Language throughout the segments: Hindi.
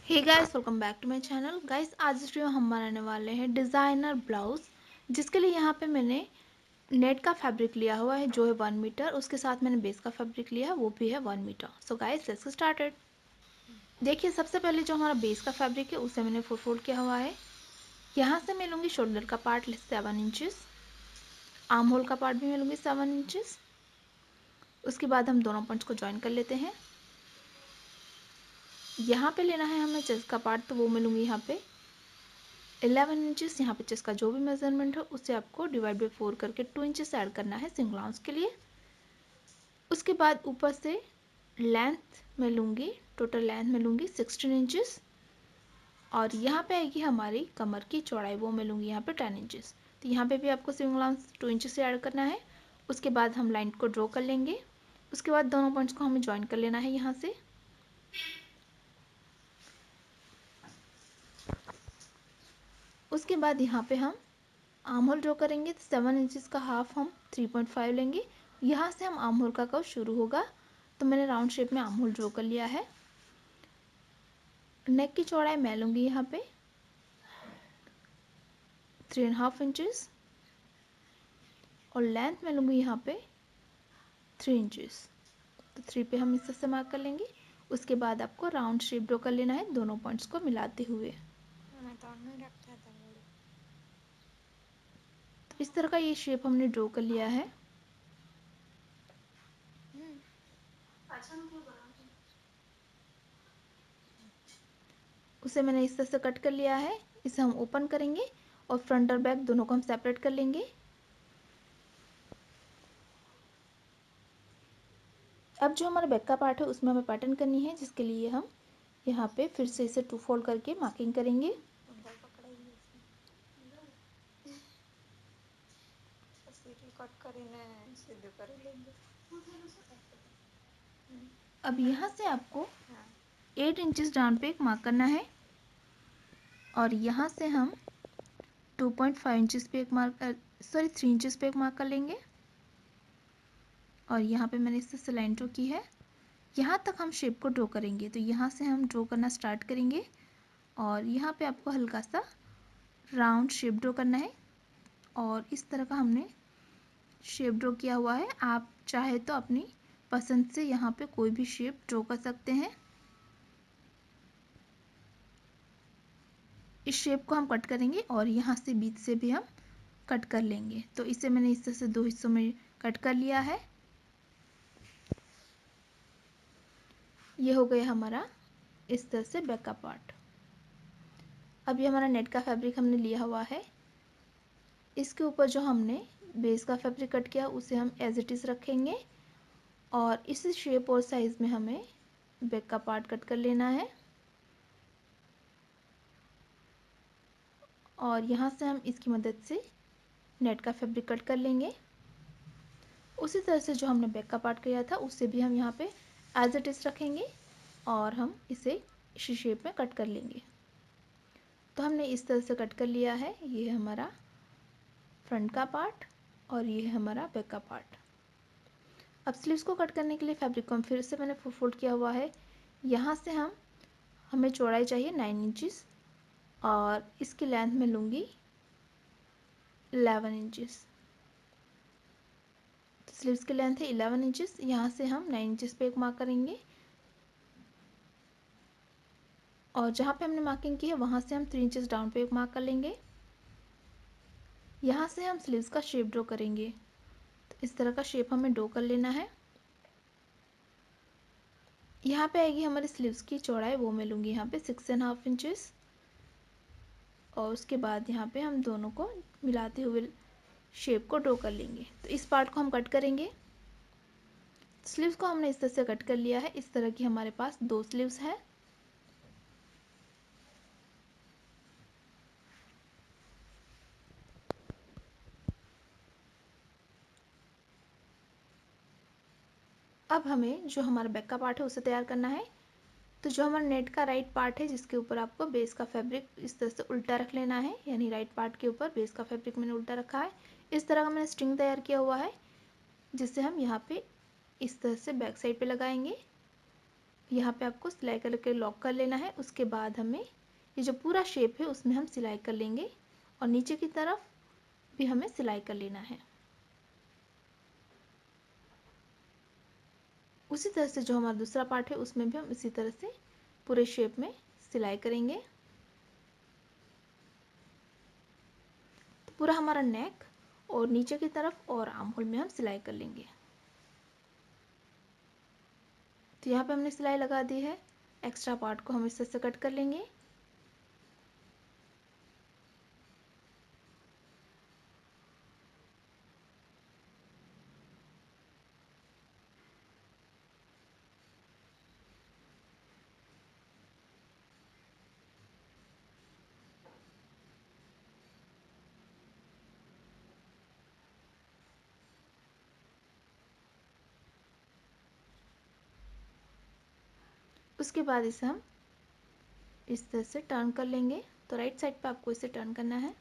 Hey guys, welcome back to my channel. Guys, आज इस वीडियो हम बनाने वाले हैं डिज़ाइनर ब्लाउज, जिसके लिए यहाँ पे मैंने नेट का फैब्रिक लिया हुआ है जो है 1 मीटर। उसके साथ मैंने बेस का फैब्रिक लिया है वो भी है 1 metre. So guys, let's started. देखिए, सबसे पहले जो हमारा बेस का फैब्रिक है उसे मैंने फोल्ड किया हुआ है। यहाँ से मैं लूँगी शोल्डर का पार्ट 7 इंचेस, आर्म होल का पार्ट भी मैं लूँगी 7 इंचेस। उसके बाद हम दोनों पॉइंट्स को ज्वाइन कर लेते हैं। यहाँ पे लेना है हमें चेस्ट का पार्ट, तो वो मैं लूँगी यहाँ पे 11 इंचेस। यहाँ पे चेस्ट का जो भी मेजरमेंट है उसे आपको डिवाइड बाई 4 करके 2 इंचेस ऐड करना है सिंगल आर्म्स के लिए। उसके बाद ऊपर से लेंथ में लूँगी, टोटल लेंथ में लूँगी 16 इंचेस। और यहाँ पे आएगी हमारी कमर की चौड़ाई, वो मैं लूँगी यहाँ पे 10 इंचेस। तो यहाँ पे भी आपको सिंगल आर्म्स 2 इंचेस से ऐड करना है। उसके बाद हम लाइन को ड्रॉ कर लेंगे। उसके बाद दोनों पॉइंट्स को हमें ज्वाइन कर लेना है यहाँ से। उसके बाद यहाँ पे हम आर्म होल ड्रॉ करेंगे। 7 इंचेस का हाफ हम 3.5 लेंगे। यहाँ से हम आर्म होल का कर्व शुरू होगा, तो मैंने राउंड शेप में आर्म होल ड्रॉ कर लिया है। नेक की चौड़ाई मैं लूँगी यहाँ पे 3.5 इंचेस और लेंथ मैं लूँगी यहाँ पे 3 इंचेस। तो 3 पे हम इस तरह से मार्क कर लेंगे। उसके बाद आपको राउंड शेप ड्रॉ कर लेना है दोनों पॉइंट्स को मिलाते हुए। तो इस तरह का ये शेप हमने ड्रॉ कर लिया है। उसे मैंने इस तरह से कट कर लिया है। इसे हम ओपन करेंगे और फ्रंट और बैक दोनों को हम सेपरेट कर लेंगे। अब जो हमारा बैक का पार्ट है उसमें हमें पैटर्न करनी है, जिसके लिए हम यहाँ पे फिर से इसे 2 फोल्ड करके मार्किंग करेंगे। अब यहाँ से आपको 8 इंचेस डाउन पे एक मार्क करना है और यहाँ से हम 2.5 इंचेस पे एक मार्क 3 इंचेस पे एक मार्क कर लेंगे। और यहाँ पे मैंने इससे लाइन ड्रॉ की है। यहाँ तक हम शेप को ड्रॉ करेंगे, तो यहाँ से हम ड्रॉ करना स्टार्ट करेंगे और यहाँ पे आपको हल्का सा राउंड शेप ड्रॉ करना है। और इस तरह का हमने शेप ड्रॉ किया हुआ है। आप चाहे तो अपनी पसंद से यहाँ पे कोई भी शेप ड्रॉ कर सकते हैं। इस शेप को हम कट करेंगे और यहाँ से बीच से भी हम कट कर लेंगे। तो इसे मैंने इस तरह से 2 हिस्सों में कट कर लिया है। ये हो गया हमारा इस तरह से बैक का पार्ट। अब ये हमारा नेट का फैब्रिक हमने लिया हुआ है। इसके ऊपर जो हमने बेस का फैब्रिक कट किया उसे हम एज इट इज़ रखेंगे और इस शेप और साइज़ में हमें बैक का पार्ट कट कर लेना है। और यहाँ से हम इसकी मदद से नेट का फैब्रिक कट कर लेंगे। उसी तरह से जो हमने बैक का पार्ट किया था उससे भी हम यहाँ पे एज इट इज़ रखेंगे और हम इसे इसी शेप में कट कर लेंगे। तो हमने इस तरह से कट कर लिया है। ये हमारा फ्रंट का पार्ट और ये हमारा बैक का पार्ट। अब स्लीव्स को कट करने के लिए फैब्रिक को हम फिर से मैंने फोल्ड किया हुआ है। यहाँ से हमें चौड़ाई चाहिए 9 इंचेस और इसकी लेंथ में लूँगी 11 इंचेस। तो स्लीव्स की लेंथ है 11 इंचेस। यहाँ से हम 9 इंचेस पे एक मार्क करेंगे और जहाँ पे हमने मार्किंग की है वहाँ से हम 3 इंचेस डाउन पे एक मार्क कर लेंगे। यहाँ से हम स्लीव्स का शेप ड्रॉ करेंगे। तो इस तरह का शेप हमें ड्रॉ कर लेना है। यहाँ पे आएगी हमारी स्लीव्स की चौड़ाई, वो मैं लूँगी यहाँ पे 6.5 इंचेस। और उसके बाद यहाँ पे हम दोनों को मिलाते हुए शेप को ड्रॉ कर लेंगे। तो इस पार्ट को हम कट करेंगे। स्लीव्स को हमने इस तरह से कट कर लिया है। इस तरह की हमारे पास 2 स्लीव्स है। अब हमें जो हमारा बैक का पार्ट है उसे तैयार करना है। तो जो हमारा नेट का राइट पार्ट है जिसके ऊपर आपको बेस का फैब्रिक इस तरह से उल्टा रख लेना है, यानी राइट पार्ट के ऊपर बेस का फैब्रिक मैंने उल्टा रखा है। इस तरह का मैंने स्ट्रिंग तैयार किया हुआ है जिससे हम यहाँ पे इस तरह से बैक साइड पे लगाएंगे। यहाँ पे आपको सिलाई करके लॉक कर लेना है। उसके बाद हमें ये जो पूरा शेप है उसमें हम सिलाई कर लेंगे और नीचे की तरफ भी हमें सिलाई कर लेना है। उसी तरह से जो हमारा दूसरा पार्ट है उसमें भी हम इसी तरह से पूरे शेप में सिलाई करेंगे। तो पूरा हमारा नेक और नीचे की तरफ और आर्म होल में हम सिलाई कर लेंगे। तो यहाँ पे हमने सिलाई लगा दी है। एक्स्ट्रा पार्ट को हम इस तरह से कट कर लेंगे। उसके बाद इसे हम इस तरह से टर्न कर लेंगे। तो राइट साइड पे आपको इसे टर्न करना है।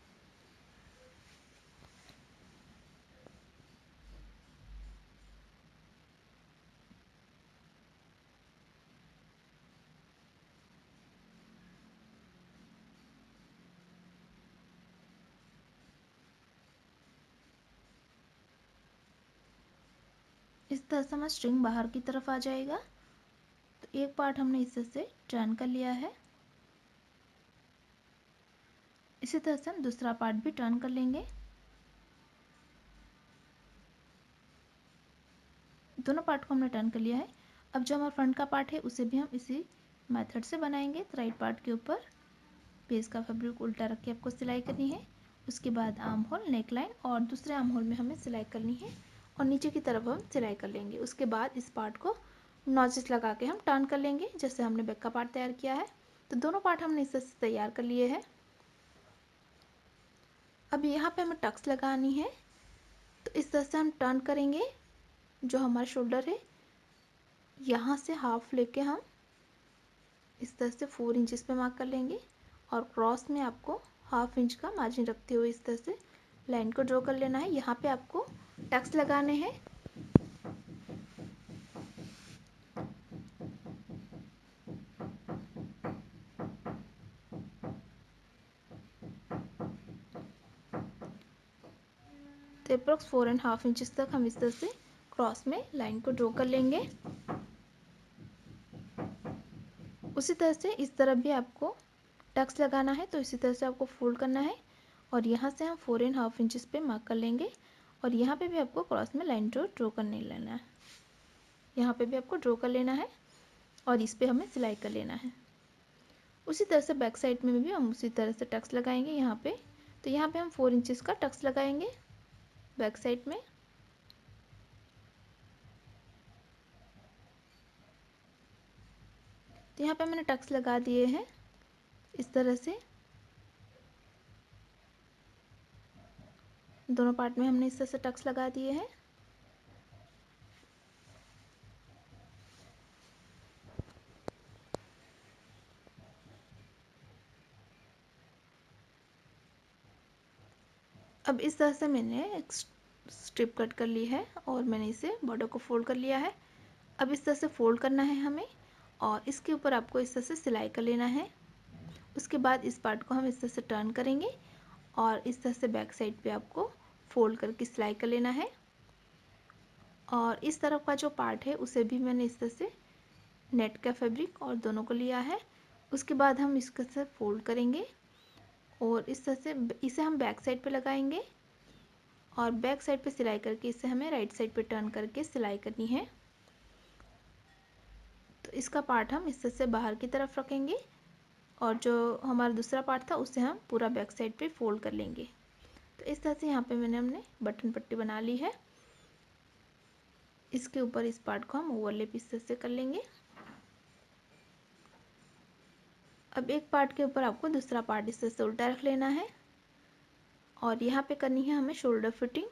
इस तरह से हमारा स्ट्रिंग बाहर की तरफ आ जाएगा। तो एक पार्ट हमने इस तरह से टर्न कर लिया है। इसी तरह से हम दूसरा पार्ट भी टर्न कर लेंगे। दोनों पार्ट को हमने टर्न कर लिया है। अब जो हमारा फ्रंट का पार्ट है उसे भी हम इसी मेथड से बनाएंगे। तो राइट पार्ट के ऊपर पेज का फैब्रिक उल्टा रख के आपको सिलाई करनी है। उसके बाद आर्म होल, नेक लाइन और दूसरे आर्म होल में हमें सिलाई करनी है और नीचे की तरफ हम सिलाई कर लेंगे। उसके बाद इस पार्ट को नॉचेस लगा के हम टर्न कर लेंगे, जैसे हमने बैक का पार्ट तैयार किया है। तो दोनों पार्ट हमने इस तरह से तैयार कर लिए हैं। अब यहाँ पे हमें टक्स लगानी है। तो इस तरह से हम टर्न करेंगे। जो हमारा शोल्डर है यहाँ से हाफ लेके हम इस तरह से 4 इंचेस पे मार्क कर लेंगे और क्रॉस में आपको हाफ इंच का मार्जिन रखते हुए इस तरह से लाइन को ड्रॉ कर लेना है। यहाँ पे आपको टक्स लगाने हैं। तो अप्रोक्स 4.5 इंचेस तक हम इस तरह से क्रॉस में लाइन को ड्रॉ कर लेंगे। उसी तरह से इस तरफ भी आपको टक्स लगाना है। तो इसी तरह से आपको फोल्ड करना है और यहाँ से हम 4.5 इंचेस पे मार्क कर लेंगे और यहाँ पे भी आपको क्रॉस में लाइन ड्रॉ करने लेना है। यहाँ पे भी आपको ड्रॉ कर लेना है और इस पे हमें सिलाई कर लेना है। उसी तरह से बैक साइड में भी हम उसी तरह से टक्स लगाएंगे यहाँ पे। तो यहाँ पे हम 4 इंचेस का टक्स लगाएंगे बैक साइड में। तो यहाँ पे मैंने टक्स लगा दिए हैं इस तरह से। दोनों पार्ट में हमने इस तरह से टक्स लगा दिए हैं। अब इस तरह से मैंने एक स्ट्रिप कट कर ली है और मैंने इसे बॉर्डर को फोल्ड कर लिया है। अब इस तरह से फोल्ड करना है हमें और इसके ऊपर आपको इस तरह से सिलाई कर लेना है। उसके बाद इस पार्ट को हम इस तरह से टर्न करेंगे और इस तरह से बैक साइड पे आपको फोल्ड करके सिलाई कर लेना है। और इस तरफ का जो पार्ट है उसे भी मैंने इस तरह से नेट का फैब्रिक और दोनों को लिया है। उसके बाद हम इसके से फोल्ड करेंगे और इस तरह से इसे हम बैक साइड पे लगाएंगे और बैक साइड पे सिलाई करके इसे हमें राइट साइड पे टर्न करके सिलाई करनी है। तो इसका पार्ट हम इस तरह से बाहर की तरफ रखेंगे और जो हमारा दूसरा पार्ट था उसे हम पूरा बैक साइड पे फोल्ड कर लेंगे। तो इस तरह से यहाँ पे हमने बटन पट्टी बना ली है। इसके ऊपर इस पार्ट को हम ओवरलैप इस तरह से कर लेंगे। अब एक पार्ट के ऊपर आपको दूसरा पार्ट इस तरह से उल्टा रख लेना है और यहाँ पे करनी है हमें शोल्डर फिटिंग।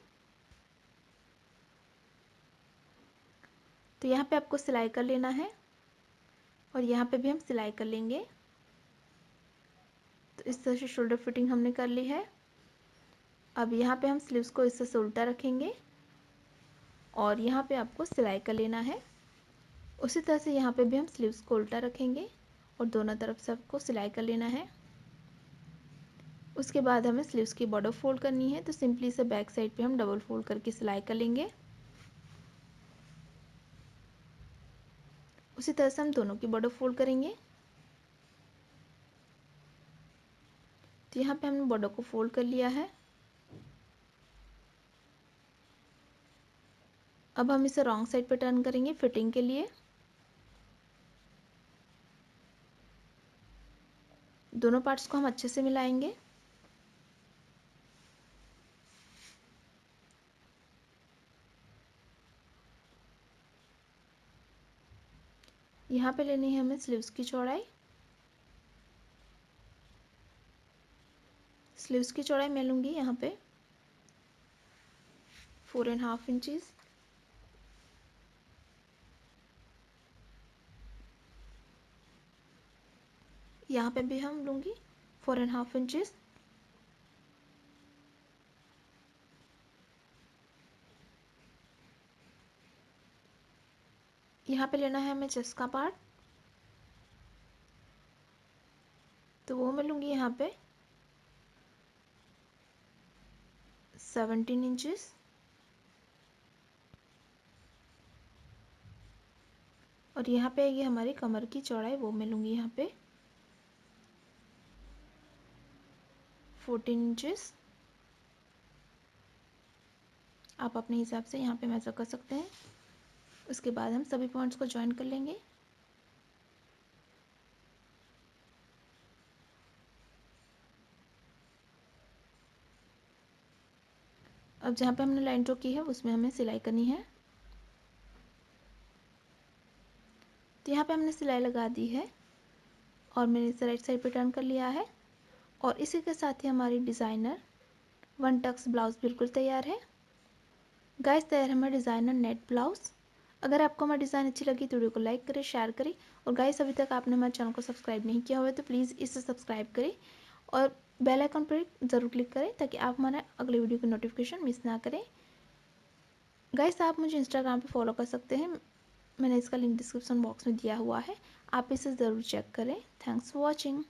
तो यहाँ पे आपको सिलाई कर लेना है और यहाँ पे भी हम सिलाई कर लेंगे। तो इस तरह से शोल्डर फिटिंग हमने कर ली है। अब यहाँ पे हम स्लीव्स को इस तरह से उल्टा रखेंगे और यहाँ पे आपको सिलाई कर लेना है। उसी तरह से यहाँ पे भी हम स्लीव्स को उल्टा रखेंगे और दोनों तरफ सबको सिलाई कर लेना है। उसके बाद हमें स्लीव्स की बॉर्डर फोल्ड करनी है, तो सिंपली से बैक साइड पे हम डबल फोल्ड करके सिलाई कर लेंगे। उसी तरह से हम दोनों की बॉर्डर फोल्ड करेंगे। तो यहाँ पे हमने बॉर्डर को फोल्ड कर लिया है। अब हम इसे रॉन्ग साइड पे टर्न करेंगे फिटिंग के लिए। दोनों पार्ट्स को हम अच्छे से मिलाएंगे। यहाँ पे लेनी है हमें स्लीव्स की चौड़ाई। स्लीव्स की चौड़ाई मैं लूँगी यहाँ पे 4.5 इंचज़। यहाँ पे भी हम लूँगी 4.5 इंचज़। यहाँ पे लेना है हमें चेस्ट का पार्ट, तो वो मैं लूँगी यहाँ पे 17 इंचज़। और यहाँ पे ये हमारी कमर की चौड़ाई, वो मैं लूँगी यहाँ पे 14 इंचज़। आप अपने हिसाब से यहाँ पे मेजर कर सकते हैं। उसके बाद हम सभी पॉइंट्स को ज्वाइन कर लेंगे। अब जहाँ पे हमने लाइन ड्रॉ की है उसमें हमें सिलाई करनी है। तो यहाँ पे हमने सिलाई लगा दी है और मैंने इसे राइट साइड पे टर्न कर लिया है। और इसी के साथ ही हमारी डिज़ाइनर वन टक्स ब्लाउज बिल्कुल तैयार है। गाइस, तैयार है हमारा डिज़ाइनर नेट ब्लाउज। अगर आपको हमारी डिज़ाइन अच्छी लगी तो वीडियो को लाइक करें, शेयर करें। और गाइस, अभी तक आपने हमारे चैनल को सब्सक्राइब नहीं किया हुआ है तो प्लीज़ इसे सब्सक्राइब करें और बेल आइकन पर ज़रूर क्लिक करें ताकि आप हमारे अगले वीडियो की नोटिफिकेशन मिस ना करें। गाइस, आप मुझे इंस्टाग्राम पे फॉलो कर सकते हैं, मैंने इसका लिंक डिस्क्रिप्शन बॉक्स में दिया हुआ है, आप इसे ज़रूर चेक करें। Thanks for watching.